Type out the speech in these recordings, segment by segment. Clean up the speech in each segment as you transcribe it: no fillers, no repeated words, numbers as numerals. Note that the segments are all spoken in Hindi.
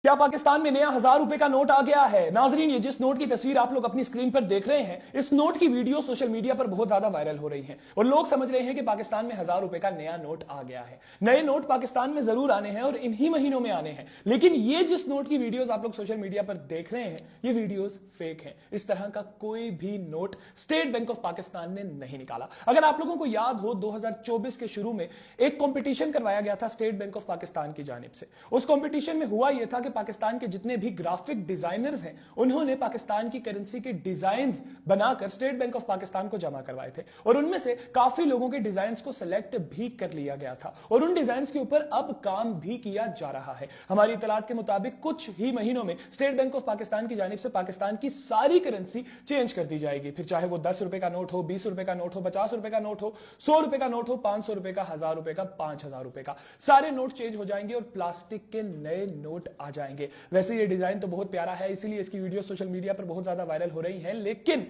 क्या पाकिस्तान में नया 1000 रुपए का नोट आ गया है? नाजरीन, ये जिस नोट की तस्वीर आप लोग अपनी स्क्रीन पर देख रहे हैं, इस नोट की वीडियो सोशल मीडिया पर बहुत ज्यादा वायरल हो रही है और लोग समझ रहे हैं कि पाकिस्तान में 1000 रुपए का नया नोट आ गया है। नए नोट पाकिस्तान में जरूर आने हैं और इन्हीं महीनों में आने हैं, लेकिन ये जिस नोट की वीडियोस आप लोग सोशल मीडिया पर देख रहे हैं, ये वीडियोस फेक हैं। इस तरह का कोई भी note state bank of Pakistan ने नहीं निकाला। अगर आप लोगों को याद हो, 2024 के शुरू में एक कंपटीशन करवाया गया था स्टेट बैंक ऑफ पाकिस्तान की जानिब से। उस कंपटीशन में हुआ यह था कि पाकिस्तान के जितने भी ग्राफिक डिजाइनर्स हैं, उन्होंने पाकिस्तान की करेंसी के डिजाइन्स बनाकर स्टेट बैंक ऑफ पाकिस्तान को जमा करवाए थे और उनमें से काफी लोगों के डिजाइन्स को सिलेक्ट भी कर लिया गया था और उन डिजाइन्स के ऊपर अब काम भी किया जा रहा है। हमारी इतलात के मुताबिक कुछ ही महीनों में स्टेट बैंक ऑफ पाकिस्तान की जानिब से पाकिस्तान की सारी करेंसी चेंज कर दी जाएगी, फिर चाहे वो 10 रुपए का नोट हो, 20 रुपए का नोट हो, 50 रुपए का नोट हो, 100 रुपए का नोट हो, 500 रुपए का, 1000 रुपए का, 5000 रुपए का, सारे नोट चेंज हो जाएंगे और प्लास्टिक के नए नोट आ जाएंगे। वैसे ये डिजाइन तो बहुत प्यारा है, इसीलिए इसकी वीडियो सोशल मीडिया पर बहुत ज्यादा वायरल हो रही है, लेकिन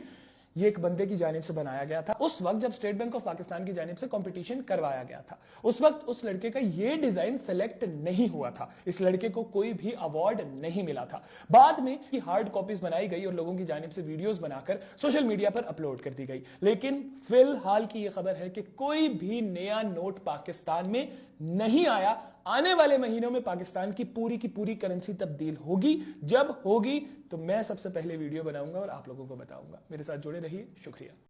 ये एक बंदे की जानिब से बनाया गया था। उस वक्त जब स्टेट बैंक ऑफ पाकिस्तान की जानिब से कंपटीशन करवाया गया था, उस वक्त उस लड़के का ये डिजाइन सेलेक्ट नहीं हुआ था। इस लड़के को कोई भी अवार्ड नहीं मिला था। बाद में हार्ड कॉपीज बनाई गई और लोगों की जानिब से वीडियोस बनाकर सोशल मीडिया पर अपलोड कर दी गई, लेकिन फिलहाल की यह खबर है कि कोई भी नया नोट पाकिस्तान में नहीं आया। आने वाले महीनों में पाकिस्तान की पूरी करेंसी तब्दील होगी। जब होगी तो मैं सबसे पहले वीडियो बनाऊंगा और आप लोगों को बताऊंगा। मेरे साथ जुड़े रहिए। शुक्रिया।